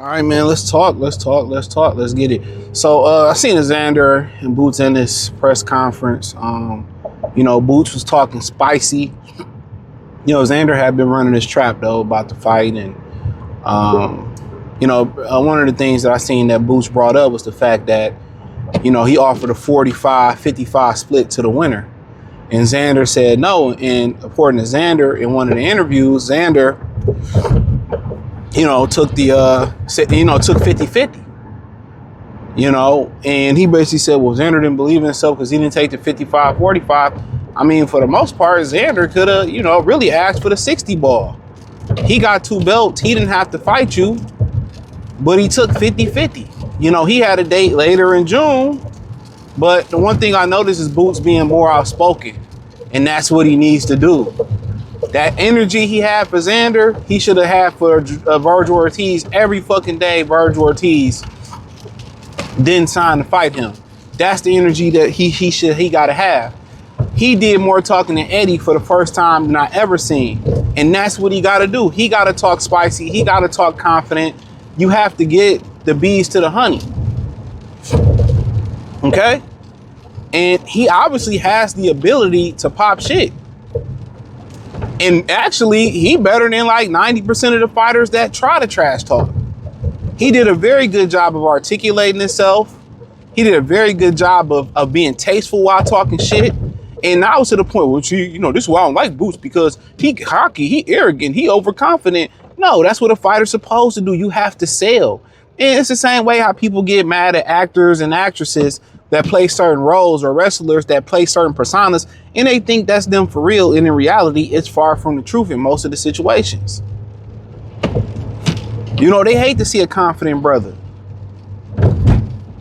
All right, man, let's talk. Let's get it. So I seen Xander and Boots in this press conference. Boots was talking spicy. Xander had been running this trap though about the fight, and one of the things that I seen that Boots brought up was the fact that he offered a 45-55 split to the winner, and Xander said no. And according to Xander, in one of the interviews, Xander took the took 50-50. And he basically said, well, Xander didn't believe in himself because he didn't take the 55-45. I mean, for the most part, Xander could have, really asked for the 60 ball. He got 2 belts. He didn't have to fight you, but he took 50-50. He had a date later in June, but the one thing I noticed is Boots being more outspoken, and that's what he needs to do. That energy he had for Xander, he should have had for Virgil Ortiz every fucking day. Virgil Ortiz didn't sign to fight him. That's the energy that he got to have. He did more talking than Eddie for the first time than I ever seen. And that's what he got to do. He got to talk spicy. He got to talk confident. You have to get the bees to the honey. Okay? And he obviously has the ability to pop shit. And actually, he better than like 90% of the fighters that try to trash talk. He did a very good job of articulating himself. He did a very good job of being tasteful while talking shit. And now it's to the point where, this is why I don't like Boots, because he cocky, he arrogant, he overconfident. No, that's what a fighter's supposed to do. You have to sell. And it's the same way how people get mad at actors and actresses that play certain roles, or wrestlers that play certain personas, and they think that's them for real. And in reality, it's far from the truth in most of the situations. They hate to see a confident brother.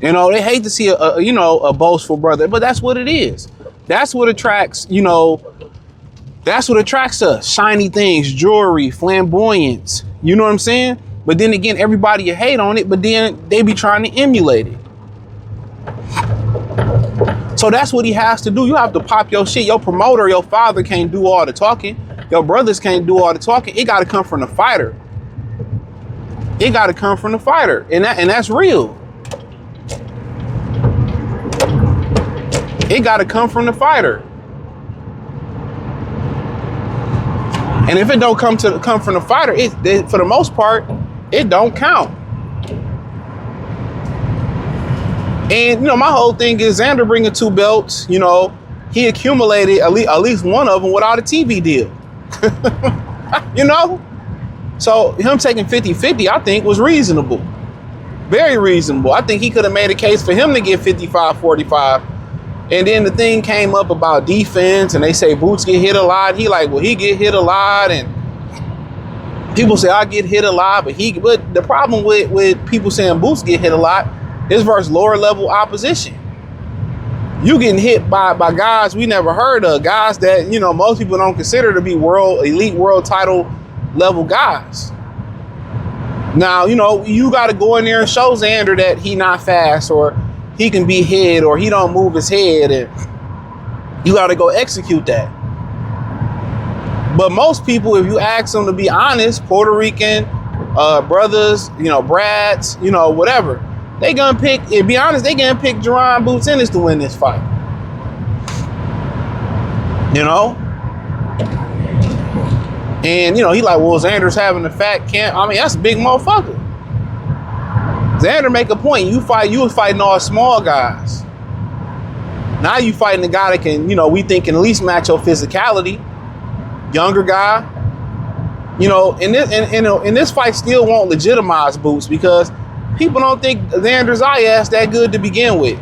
They hate to see a boastful brother, but that's what it is. That's what attracts, that's what attracts us. Shiny things, jewelry, flamboyance. You know what I'm saying? But then again, everybody you hate on it, but then they be trying to emulate it. So that's what he has to do. You have to pop your shit. Your promoter, your father can't do all the talking. Your brothers can't do all the talking. It got to come from the fighter. It got to come from the fighter. And that's real. It got to come from the fighter. And if it don't come from the fighter, it for the most part, it don't count. And, my whole thing is Xander bringing 2 belts, he accumulated at least one of them without a TV deal. So him taking 50-50, I think, was reasonable. Very reasonable. I think he could have made a case for him to get 55-45. And then the thing came up about defense, and they say Boots get hit a lot. He like, well, he get hit a lot, and people say I get hit a lot, but the problem with people saying Boots get hit a lot is versus lower level opposition. You getting hit by guys we never heard of, guys that most people don't consider to be elite world title level guys. Now you got to go in there and show Xander that he not fast, or he can be hit, or he don't move his head, and you got to go execute that. But most people, if you ask them to be honest, Puerto Rican brothers, brats, whatever, they gonna pick. To be honest, they gonna pick Jaron Boots Ennis to win this fight. And he like, well, Xander's having a fat camp. I mean, that's a big motherfucker. Xander make a point. You was fighting all small guys. Now you fighting a guy that can, we think can at least match your physicality. Younger guy. And this fight still won't legitimize Boots, because people don't think Xander Zayas that good to begin with.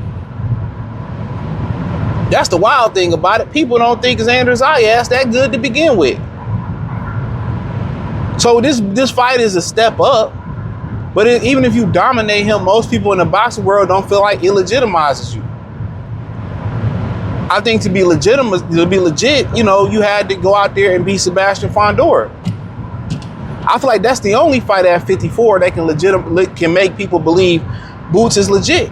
That's the wild thing about it. People don't think Xander Zayas that good to begin with. So this fight is a step up. But even if you dominate him, most people in the boxing world don't feel like it legitimizes you. I think to be legit, you had to go out there and beat Sebastian Fondor. I feel like that's the only fight at 54 that can make people believe Boots is legit.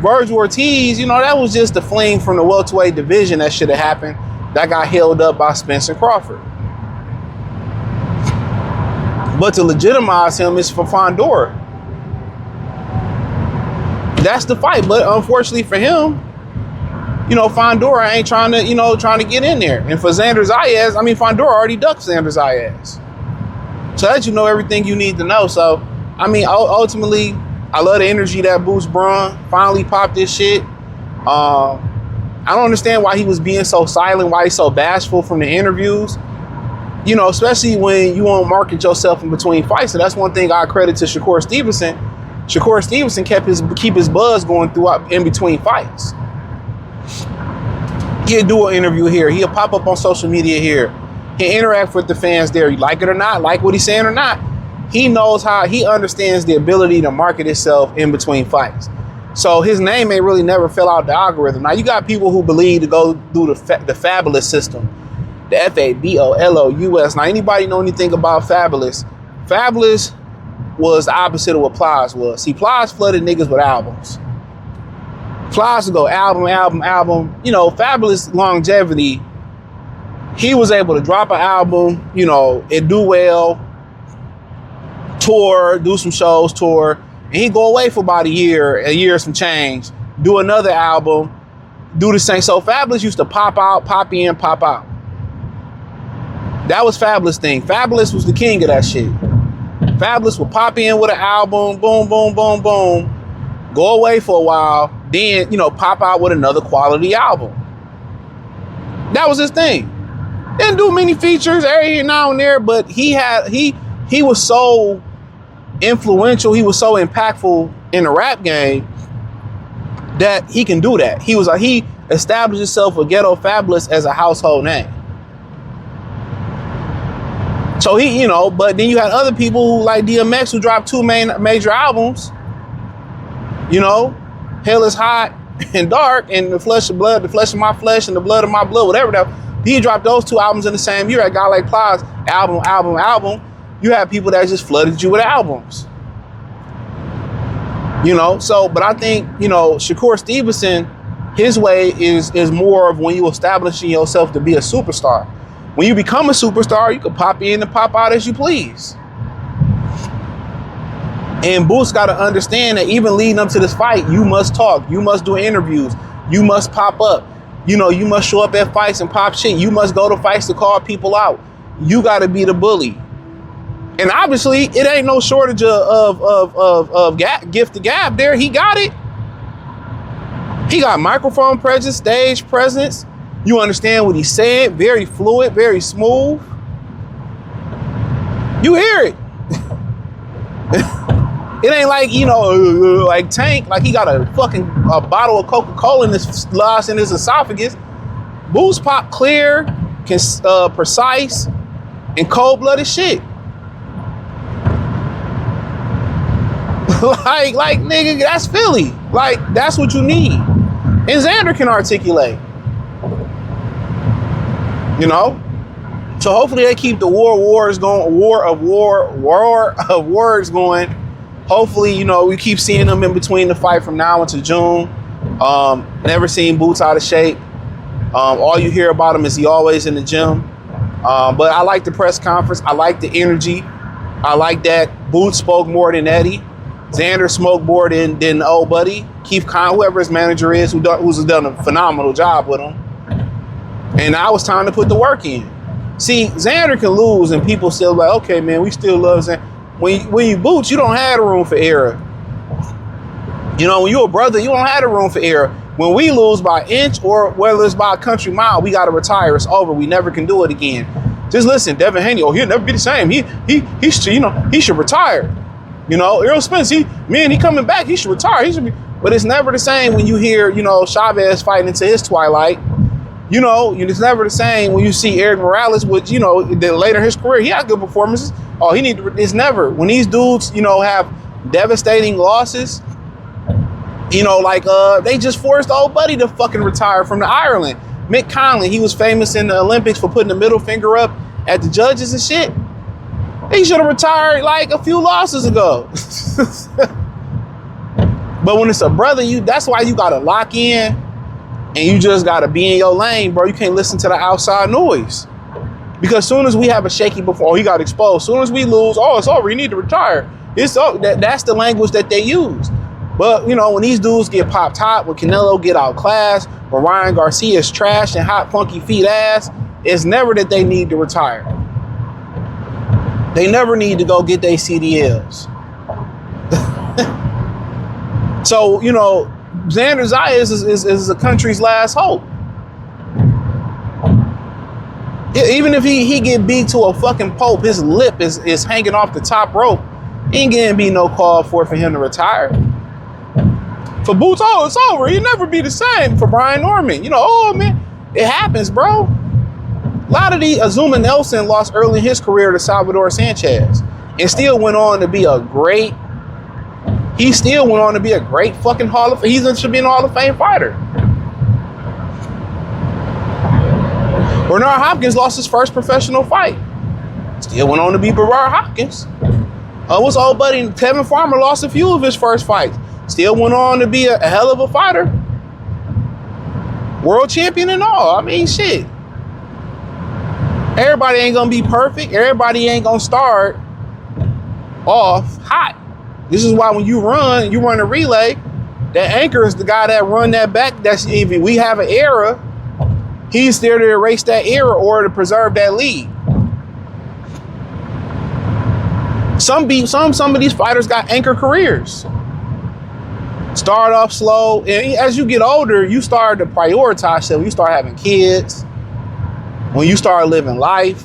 Virgil Ortiz, you know, that was just the fling from the welterweight division that should have happened. That got held up by Spencer Crawford. But to legitimize him is for Fondora. That's the fight. But unfortunately for him, you know, Fondora ain't trying to get in there. And for Xander Zayas, I mean, Fondora already ducked Xander Zayas. So that you know everything you need to know. So, I mean, ultimately, I love the energy that Boots Braun finally popped this shit. I don't understand why he was being so silent, why he's so bashful from the interviews. You know, especially when you won't market yourself in between fights. So that's one thing I credit to Shakur Stevenson. Shakur Stevenson keep his buzz going throughout in between fights. He'll do an interview here. He'll pop up on social media here. He'll interact with the fans there. You like it or not, like what he's saying or not. He knows how, he understands the ability to market himself in between fights. So his name ain't really never fell out the algorithm. Now you got people who believe to go through the Fabulous system. The Fabolous. Now anybody know anything about Fabulous? Fabulous was the opposite of what Plies was. See, Plies flooded niggas with albums. Plies would go album. You know, Fabulous longevity. He was able to drop an album, you know, it do well, tour, do some shows, tour, and he go away for about a year some change, do another album, do the same. So Fabulous used to pop out, pop in, pop out. That was Fabulous thing. Fabulous was the king of that shit. Fabulous would pop in with an album, boom, boom, boom, boom, go away for a while, then, you know, pop out with another quality album. That was his thing. Didn't do many features every now and there, but he was so influential, he was so impactful in the rap game that he can do that. He established himself with Ghetto Fabulous as a household name. So he, you know, but then you had other people who like DMX who dropped 2 major albums. You know, Hell is Hot and Dark and The Flesh of Blood, The Flesh of My Flesh and The Blood of My Blood, whatever that. He dropped those 2 albums in the same year. A guy like Plies, album. You have people that just flooded you with albums. You know, so, but I think, you know, Shakur Stevenson, his way is more of when you establishing yourself to be a superstar. When you become a superstar, you can pop in and pop out as you please. And Boots got to understand that even leading up to this fight, you must talk, you must do interviews, you must pop up. You know, you must show up at fights and pop shit. You must go to fights to call people out. You got to be the bully. And obviously, it ain't no shortage of gift to gab there. He got it. He got microphone presence, stage presence. You understand what he's saying. Very fluid, very smooth. You hear it. It ain't like, you know, like Tank, like he got a bottle of Coca-Cola in his esophagus. Boots pop clear, precise, and cold-blooded shit. like nigga, that's Philly. Like, that's what you need. And Xander can articulate. You know? So hopefully they keep the war of words going. Hopefully, you know, we keep seeing them in between the fight from now until June. Never seen Boots out of shape. All you hear about him is he always in the gym. But I like the press conference. I like the energy. I like that Boots spoke more than Eddie. Xander smoked more than the old buddy. Keith Khan, whoever his manager is, who's done a phenomenal job with him. And now it's time to put the work in. See, Xander can lose and people still like, okay, man, we still love Xander. When you Boots, you don't have the room for error. You know, when you're a brother, you don't have the room for error. When we lose by inch or whether it's by a country mile, we got to retire. It's over. We never can do it again. Just listen, Devin Haney, he'll never be the same. He should, you know, he should retire. You know, Errol Spence, he coming back. He should retire. He should be. But it's never the same when you hear, you know, Chavez fighting into his twilight. You know, it's never the same when you see Eric Morales, which, you know, later in his career, he had good performances. Oh, it's never. When these dudes, you know, have devastating losses, you know, like they just forced old buddy to fucking retire from the Ireland. Mick Conley, he was famous in the Olympics for putting the middle finger up at the judges and shit. He should have retired like a few losses ago. But when it's a brother, that's why you gotta lock in and you just gotta be in your lane, bro. You can't listen to the outside noise. Because soon as we have a shaky before, he got exposed. Soon as we lose, it's over. You need to retire. It's that's the language that they use. But, you know, when these dudes get popped hot, when Canelo get outclassed, when Ryan Garcia's trash and hot, funky feet ass, it's never that they need to retire. They never need to go get their CDLs. So, you know, Xander Zayas is the country's last hope. Even if he get beat to a fucking pulp, his lip is hanging off the top rope. Ain't gonna be no call for him to retire. For Boots, it's over. He'll never be the same. For Brian Norman, you know, man, it happens, bro. A lot of Azuma Nelson lost early in his career to Salvador Sanchez and still went on to be a great fucking he should be an Hall of Fame fighter. Bernard Hopkins lost his first professional fight. Still went on to be Bernard Hopkins. What's old buddy Kevin Farmer lost a few of his first fights. Still went on to be a hell of a fighter. World champion and all. I mean, shit. Everybody ain't gonna be perfect. Everybody ain't gonna start off hot. This is why when you run a relay, that anchor is the guy that run that back. That's if we have an error, he's there to erase that error or to preserve that lead. Some of these fighters got anchor careers. Start off slow, and as you get older, you start to prioritize stuff. You start having kids. When you start living life.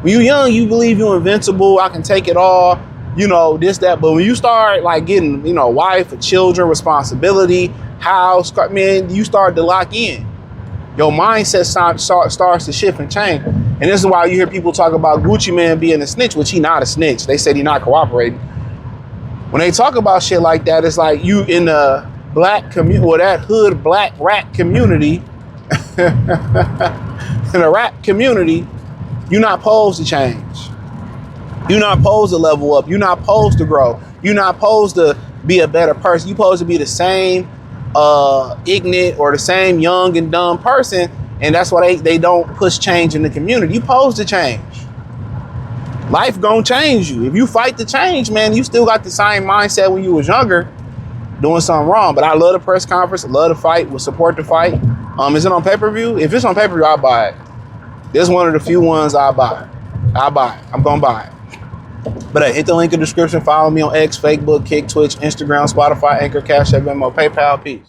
When you're young, you believe you're invincible. I can take it all. You know, this, that. But when you start like getting, you know, wife, children, responsibility, house, man, you start to lock in. Your mindset starts to shift and change. And this is why you hear people talk about Gucci Man being a snitch, which he not a snitch. They said he not cooperating. When they talk about shit like that, it's like you in the black community, or that hood black rat community, in a rap community, you're not supposed to change. You're not supposed to level up. You're not supposed to grow. You're not supposed to be a better person. You're supposed to be the same ignorant or the same young and dumb person. And that's why they don't push change in the community. You're supposed to change. Life gonna change you. If you fight to change, man, you still got the same mindset when you was younger, doing something wrong. But I love the press conference. I love the fight. We'll support the fight. Is it on pay-per-view? If it's on pay-per-view, I'll buy it. This is one of the few ones I'll buy. I'm gonna buy it. But hey, hit the link in the description. Follow me on X, Facebook, Kick, Twitch, Instagram, Spotify, Anchor, Cash App, Venmo, PayPal. Peace.